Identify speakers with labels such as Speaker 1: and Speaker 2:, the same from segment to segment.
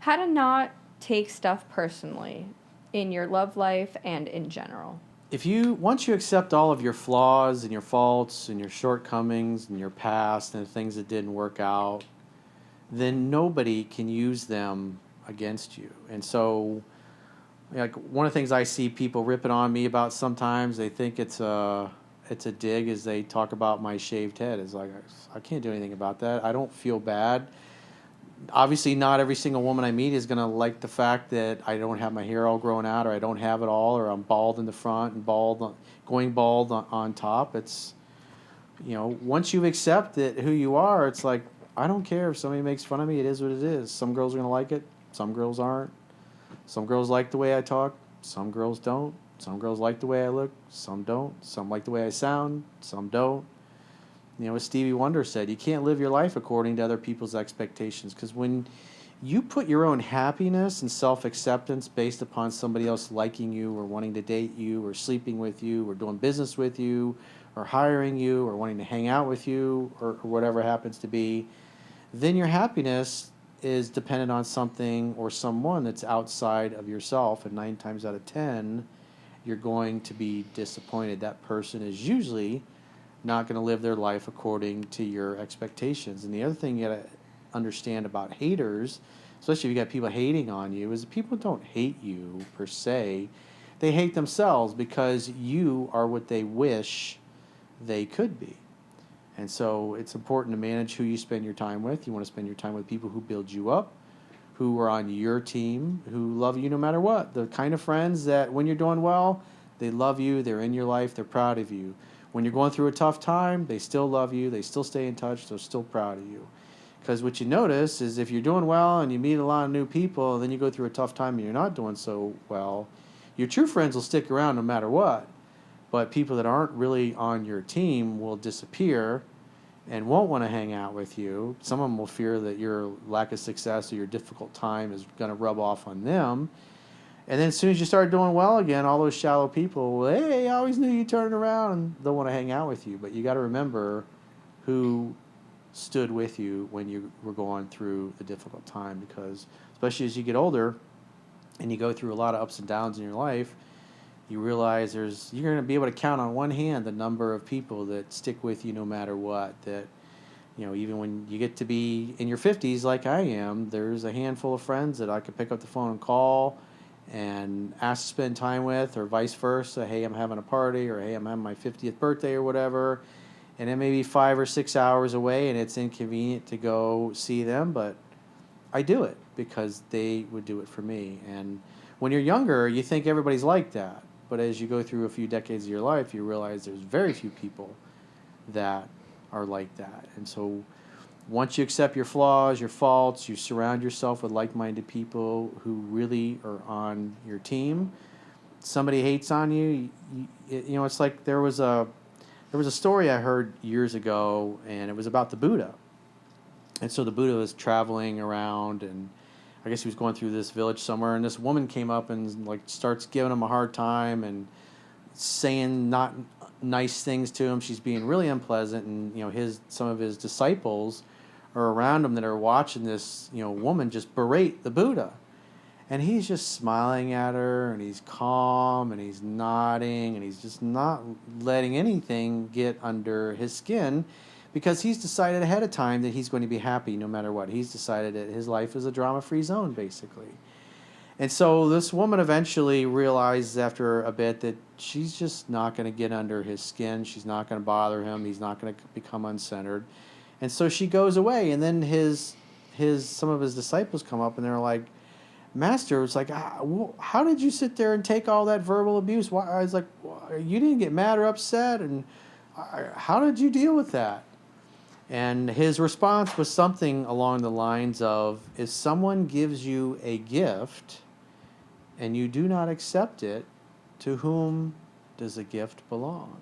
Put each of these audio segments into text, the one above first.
Speaker 1: how to not take stuff personally in your love life and in general.
Speaker 2: Once you accept all of your flaws and your faults and your shortcomings and your past and the things that didn't work out, then nobody can use them against you. And so, like, one of the things I see people ripping on me about sometimes, they think it's a dig as they talk about my shaved head. It's like, I can't do anything about that. I don't feel bad. Obviously, not every single woman I meet is going to like the fact that I don't have my hair all grown out, or I don't have it all, or I'm bald in the front and going bald on top. It's, once you accept it, who you are, it's like, I don't care if somebody makes fun of me. It is what it is. Some girls are going to like it. Some girls aren't. Some girls like the way I talk. Some girls don't. Some girls like the way I look. Some don't. Some like the way I sound. Some don't. As Stevie Wonder said, you can't live your life according to other people's expectations, because when you put your own happiness and self-acceptance based upon somebody else liking you or wanting to date you or sleeping with you or doing business with you or hiring you or wanting to hang out with you or whatever it happens to be, then your happiness is dependent on something or someone that's outside of yourself, and 9 times out of 10, you're going to be disappointed. That person is usually not going to live their life according to your expectations. And the other thing you got to understand about haters, especially if you got people hating on you, is people don't hate you per se. They hate themselves because you are what they wish they could be. And so it's important to manage who you spend your time with. You want to spend your time with people who build you up, who are on your team, who love you no matter what. The kind of friends that when you're doing well, they love you, they're in your life, they're proud of you. When you're going through a tough time, they still love you, they still stay in touch, they're still proud of you. Because what you notice is if you're doing well and you meet a lot of new people, and then you go through a tough time and you're not doing so well, your true friends will stick around no matter what. But people that aren't really on your team will disappear and won't want to hang out with you. Some of them will fear that your lack of success or your difficult time is going to rub off on them. And then as soon as you start doing well again, all those shallow people, well, hey, I always knew you turned around, and they'll want to hang out with you. But you got to remember who stood with you when you were going through the difficult time, because especially as you get older and you go through a lot of ups and downs in your life, you realize you're going to be able to count on one hand the number of people that stick with you no matter what. That, even when you get to be in your 50s like I am, there's a handful of friends that I could pick up the phone and call and ask to spend time with, or vice versa. Hey, I'm having a party, or hey, I'm having my 50th birthday or whatever, and it may be 5 or 6 hours away and it's inconvenient to go see them, but I do it because they would do it for me. And when you're younger, you think everybody's like that, but as you go through a few decades of your life, you realize there's very few people that are like that. And so once you accept your flaws, your faults, you surround yourself with like-minded people who really are on your team. Somebody hates on you, it's like there was a story I heard years ago, and it was about the Buddha. And so the Buddha was traveling around, and I guess he was going through this village somewhere, and this woman came up and starts giving him a hard time and saying not nice things to him. She's being really unpleasant, and some of his disciples are around him that are watching this woman just berate the Buddha, and he's just smiling at her, and he's calm, and he's nodding, and he's just not letting anything get under his skin, because he's decided ahead of time that he's going to be happy no matter what. He's decided that his life is a drama-free zone, basically. And so this woman eventually realizes after a bit that she's just not going to get under his skin. She's not going to bother him. He's not going to become uncentered. And so she goes away, and then some of his disciples come up, and they're like, Master, it's like, how did you sit there and take all that verbal abuse? Why? I was like, you didn't get mad or upset, and how did you deal with that? And his response was something along the lines of, if someone gives you a gift and you do not accept it, to whom does the gift belong?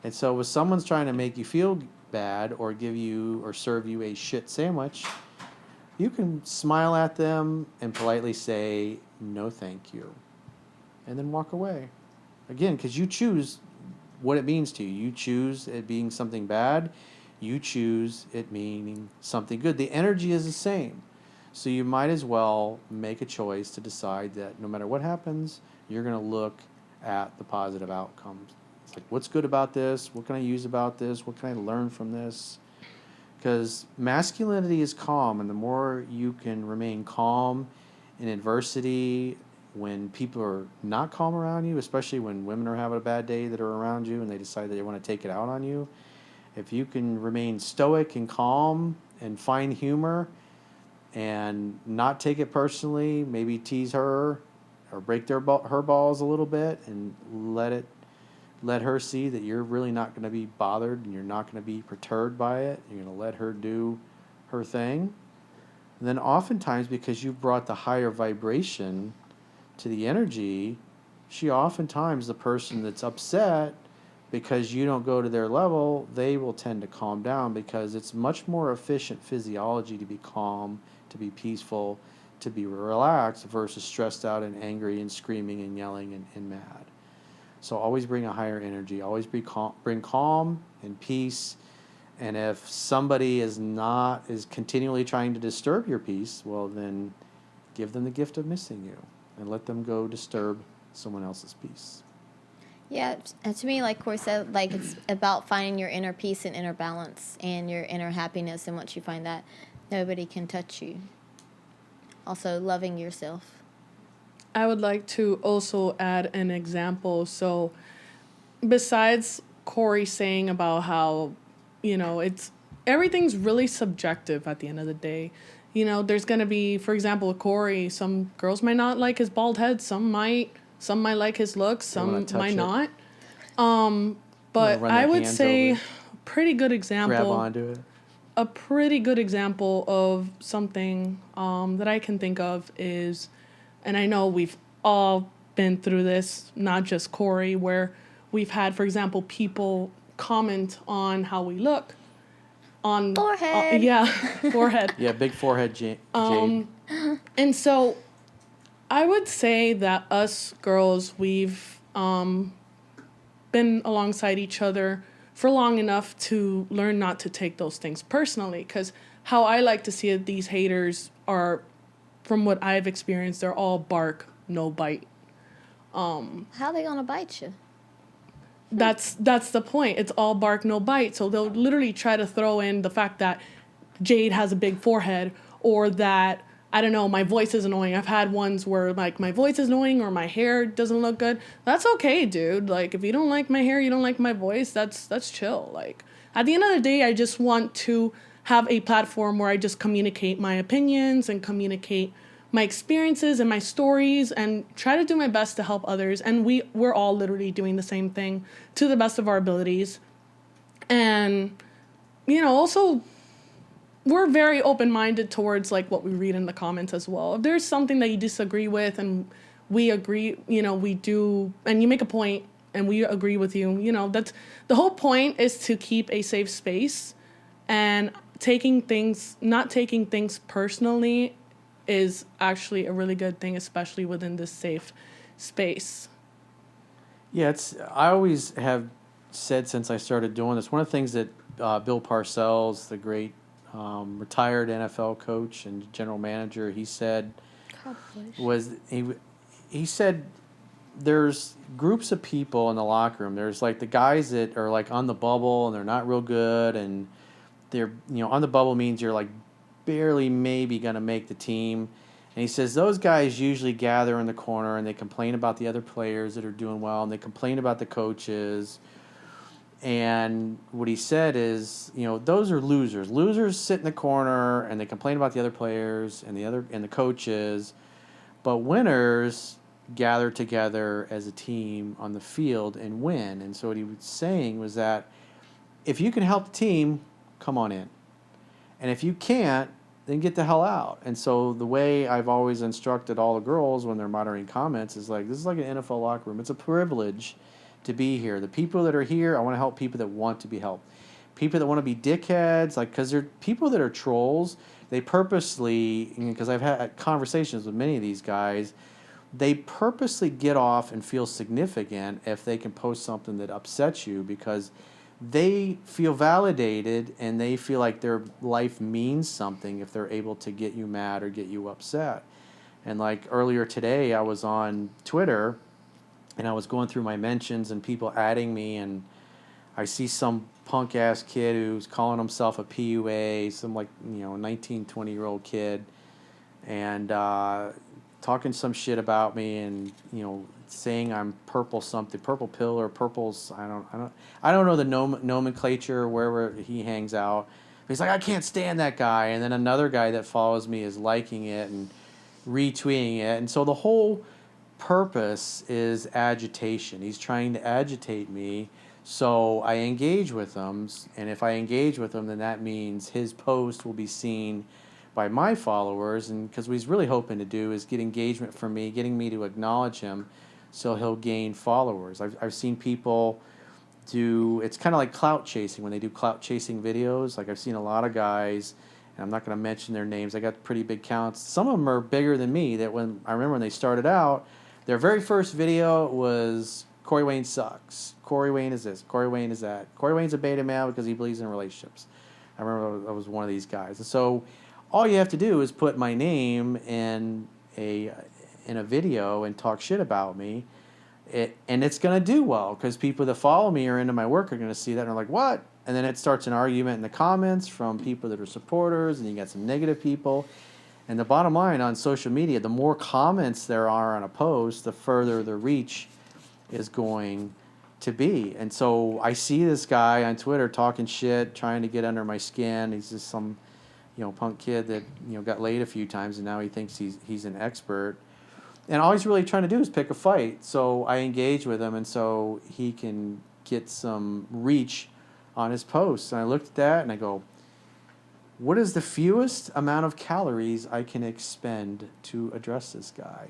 Speaker 2: And so if someone's trying to make you feel bad or give you or serve you a shit sandwich, you can smile at them and politely say, no thank you, and then walk away. Again, because you choose what it means to you. You choose it being something bad. You choose it meaning something good. The energy is the same. So you might as well make a choice to decide that no matter what happens, you're going to look at the positive outcomes. It's like, what's good about this? What can I use about this? What can I learn from this? Because masculinity is calm, and the more you can remain calm in adversity, when people are not calm around you, especially when women are having a bad day that are around you and they decide that they want to take it out on you, if you can remain stoic and calm and find humor and not take it personally, maybe tease her or break her balls a little bit and let her see that you're really not going to be bothered and you're not going to be perturbed by it. You're going to let her do her thing. And then oftentimes, because you've brought the higher vibration to the energy, she oftentimes, the person that's upset because you don't go to their level, they will tend to calm down, because it's much more efficient physiology to be calm, to be peaceful, to be relaxed versus stressed out and angry and screaming and yelling and mad. So always bring a higher energy. Always bring calm and peace. And if somebody is continually trying to disturb your peace, well, then give them the gift of missing you and let them go disturb someone else's peace.
Speaker 3: Yeah, to me, like Corey said, like it's about finding your inner peace and inner balance and your inner happiness. And once you find that, nobody can touch you. Also, loving yourself.
Speaker 4: I would like to also add an example. So, besides Corey saying about how, everything's really subjective at the end of the day. There's going to be, for example, with Corey, some girls might not like his bald head. Some might like his looks. Some might not. But I would say pretty good example.
Speaker 2: Grab onto it.
Speaker 4: A pretty good example of something that I can think of is, and I know we've all been through this, not just Corey, where we've had, for example, people comment on how we look. On
Speaker 3: forehead.
Speaker 4: Forehead.
Speaker 2: Yeah, big forehead, Jade.
Speaker 4: And so I would say that us girls, we've been alongside each other for long enough to learn not to take those things personally. Because how I like to see it, these haters are, from what I've experienced, they're all bark, no bite.
Speaker 3: How are they gonna bite you?
Speaker 4: That's the point. It's all bark, no bite. So they'll literally try to throw in the fact that Jade has a big forehead, or that, I don't know, my voice is annoying. I've had ones where, like, my voice is annoying or my hair doesn't look good. That's okay, dude. Like, if you don't like my hair, you don't like my voice, that's chill. Like, at the end of the day, I just want to have a platform where I just communicate my opinions and communicate my experiences and my stories and try to do my best to help others. And we're all literally doing the same thing to the best of our abilities. And, also, we're very open-minded towards, like, what we read in the comments as well. If there's something that you disagree with and we agree, we do, and you make a point and we agree with you, that's the whole point, is to keep a safe space. And not taking things personally is actually a really good thing, especially within this safe space.
Speaker 2: Yeah, I always have said, since I started doing this, one of the things that Bill Parcells, the great retired NFL coach and general manager, he said was he said there's groups of people in the locker room. There's like the guys that are like on the bubble and they're not real good, and they're on the bubble means you're like barely maybe going to make the team. And he says those guys usually gather in the corner and they complain about the other players that are doing well, and they complain about the coaches. And what he said is, those are losers. Losers sit in the corner and they complain about the other players and the coaches. But winners gather together as a team on the field and win. And so what he was saying was that if you can help the team, come on in. And if you can't, then get the hell out. And so the way I've always instructed all the girls when they're moderating comments is like, this is like an NFL locker room. It's a privilege to be here. The people that are here, I want to help people that want to be helped. People that want to be dickheads, like, because they're people that are trolls, they purposely, because I've had conversations with many of these guys, they purposely get off and feel significant if they can post something that upsets you, because they feel validated and they feel like their life means something if they're able to get you mad or get you upset. And like earlier today, I was on Twitter and I was going through my mentions and people adding me, and I see some punk ass kid who's calling himself a PUA, some like, 19, 20-year-old kid, and talking some shit about me, and saying I'm purple something, purple pill or purples. I don't know the nomenclature wherever he hangs out. He's like, I can't stand that guy, and then another guy that follows me is liking it and retweeting it, and so the whole purpose is agitation. He's trying to agitate me, so I engage with him, and if I engage with him, then that means his post will be seen by my followers, and because what he's really hoping to do is get engagement from me, getting me to acknowledge him, so he'll gain followers. I've seen people do, it's kind of like clout chasing when they do clout chasing videos. Like I've seen a lot of guys, and I'm not going to mention their names. I got pretty big counts. Some of them are bigger than me. That when I remember when they started out, their very first video was Corey Wayne sucks. Corey Wayne is this. Corey Wayne is that. Corey Wayne's a beta male because he believes in relationships. I remember I was one of these guys, and so all you have to do is put my name in a video and talk shit about me, and it's going to do well because people that follow me or into my work are going to see that and are like, what? And then it starts an argument in the comments from people that are supporters, and you got some negative people. And the bottom line on social media, the more comments there are on a post, the further the reach is going to be. And so I see this guy on Twitter talking shit, trying to get under my skin. He's just some punk kid that got laid a few times, and now he thinks he's an expert. And all he's really trying to do is pick a fight. So I engage with him, and so he can get some reach on his posts. And I looked at that and I go, what is the fewest amount of calories I can expend to address this guy?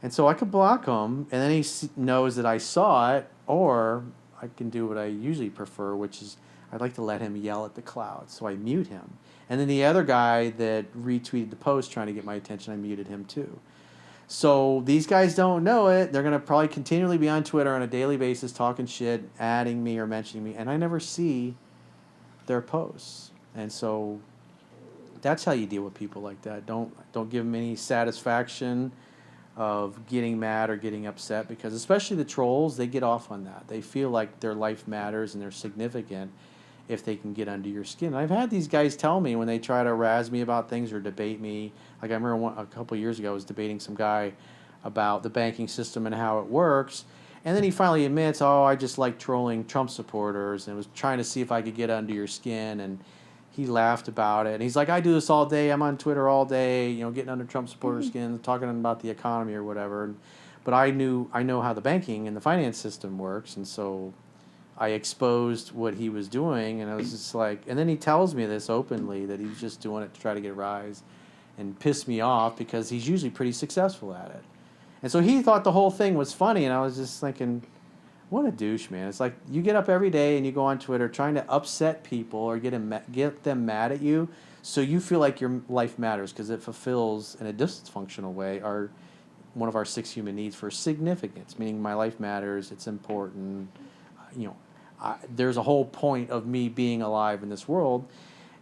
Speaker 2: And so I could block him, and then he knows that I saw it, or I can do what I usually prefer, which is I'd like to let him yell at the clouds. So I mute him. And then the other guy that retweeted the post trying to get my attention, I muted him too. So these guys don't know it. They're going to probably continually be on Twitter on a daily basis talking shit, adding me or mentioning me, and I never see their posts. And so that's how you deal with people like that. Don't give them any satisfaction of getting mad or getting upset, because especially the trolls, they get off on that. They feel like their life matters and they're significant if they can get under your skin. I've had these guys tell me when they try to razz me about things or debate me. Like I remember a couple of years ago, I was debating some guy about the banking system and how it works. And then he finally admits, I just like trolling Trump supporters, and was trying to see if I could get under your skin. And he laughed about it. And he's like, I do this all day. I'm on Twitter all day, getting under Trump supporters' skin, talking about the economy or whatever. But I know how the banking and the finance system works. And so I exposed what he was doing, and I was just like, and then he tells me this openly, that he's just doing it to try to get a rise and piss me off, because he's usually pretty successful at it. And so he thought the whole thing was funny, and I was just thinking, what a douche, man. It's like you get up every day and you go on Twitter trying to upset people or get them mad at you, so you feel like your life matters because it fulfills, in a dysfunctional way, one of our 6 human needs for significance, meaning my life matters, it's important, there's a whole point of me being alive in this world.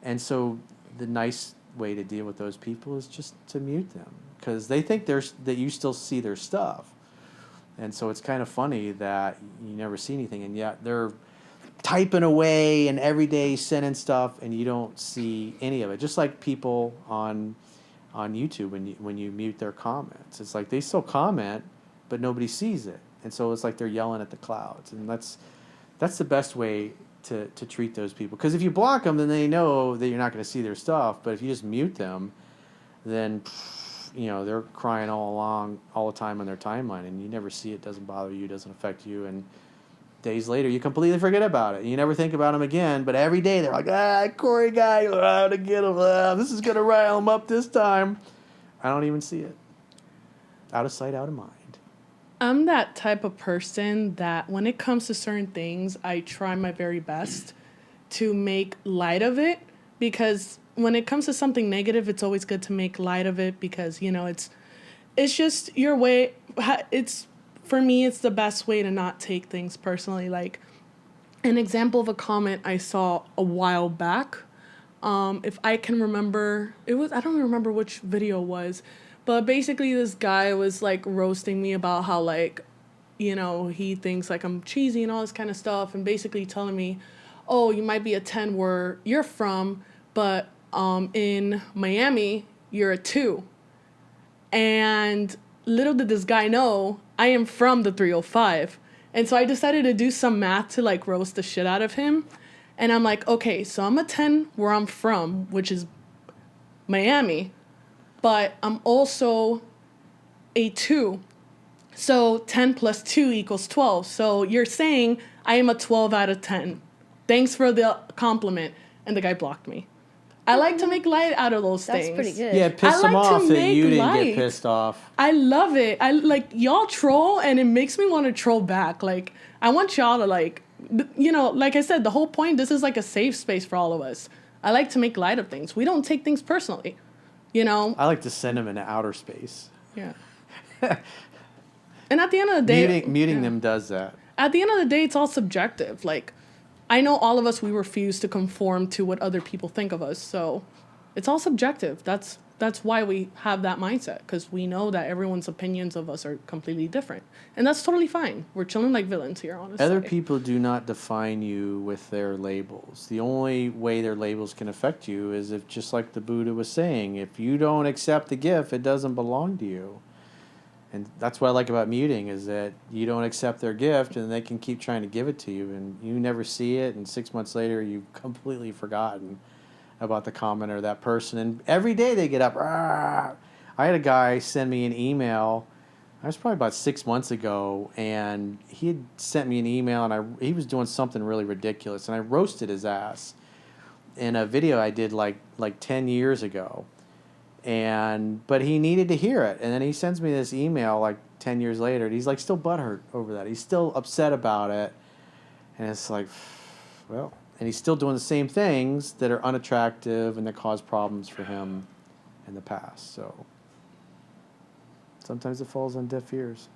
Speaker 2: And so the nice way to deal with those people is just to mute them, because they think that you still see their stuff. And so it's kind of funny that you never see anything, and yet they're typing away and every day sending stuff, and you don't see any of it. Just like people on YouTube, when you mute their comments, it's like they still comment, but nobody sees it. And so it's like they're yelling at the clouds, and that's the best way to treat those people. Because if you block them, then they know that you're not going to see their stuff. But if you just mute them, then they're crying all the time on their timeline, and you never see it. Doesn't bother you, doesn't affect you, and days later you completely forget about it. You never think about them again. But every day they're like, Corey guy, how to get him? This is gonna rile him up this time. I don't even see it. Out of sight, out of mind.
Speaker 4: I'm that type of person that when it comes to certain things, I try my very best to make light of it, because when it comes to something negative, it's always good to make light of it, because, it's just your way. For me, it's the best way to not take things personally. Like, an example of a comment I saw a while back. If I can remember, I don't remember which video it was, but basically this guy was like roasting me about how like, he thinks like I'm cheesy and all this kind of stuff, and basically telling me, oh, you might be a 10 where you're from, but in Miami, you're a 2. And little did this guy know, I am from the 305. And so I decided to do some math to like roast the shit out of him. And I'm like, okay, so I'm a 10 where I'm from, which is Miami, but I'm also a 2. So 10 plus 2 equals 12. So you're saying I am a 12 out of 10. Thanks for the compliment. And the guy blocked me. I like to make light out of those things.
Speaker 3: That's pretty good.
Speaker 2: Yeah, it pissed
Speaker 4: I
Speaker 2: him
Speaker 4: like to
Speaker 2: off that
Speaker 4: make
Speaker 2: you didn't
Speaker 4: light.
Speaker 2: get pissed off.
Speaker 4: I love it. I like y'all troll, and it makes me want to troll back. Like I want y'all to like, like I said, the whole point. This is like a safe space for all of us. I like to make light of things. We don't take things personally.
Speaker 2: I like to send them into outer space.
Speaker 4: Yeah. And at the end of the day,
Speaker 2: Muting them does that.
Speaker 4: at the end of the day, it's all subjective. Like, I know all of us, we refuse to conform to what other people think of us. So it's all subjective. That's why we have that mindset, because we know that everyone's opinions of us are completely different. And that's totally fine. We're chilling like villains here, honestly.
Speaker 2: Other people do not define you with their labels. The only way their labels can affect you is if, just like the Buddha was saying, if you don't accept the gift, it doesn't belong to you. And that's what I like about muting, is that you don't accept their gift and they can keep trying to give it to you, and you never see it, and 6 months later you've completely forgotten about the comment or that person. And every day they get up. Rah! I had a guy send me an email. It was probably about 6 months ago, and he had sent me an email, and he was doing something really ridiculous, and I roasted his ass in a video I did like 10 years ago. But he needed to hear it, and then he sends me this email like 10 years later, and he's like still butthurt over that. He's still upset about it, and it's like, well, and he's still doing the same things that are unattractive and that cause problems for him in the past. So sometimes it falls on deaf ears.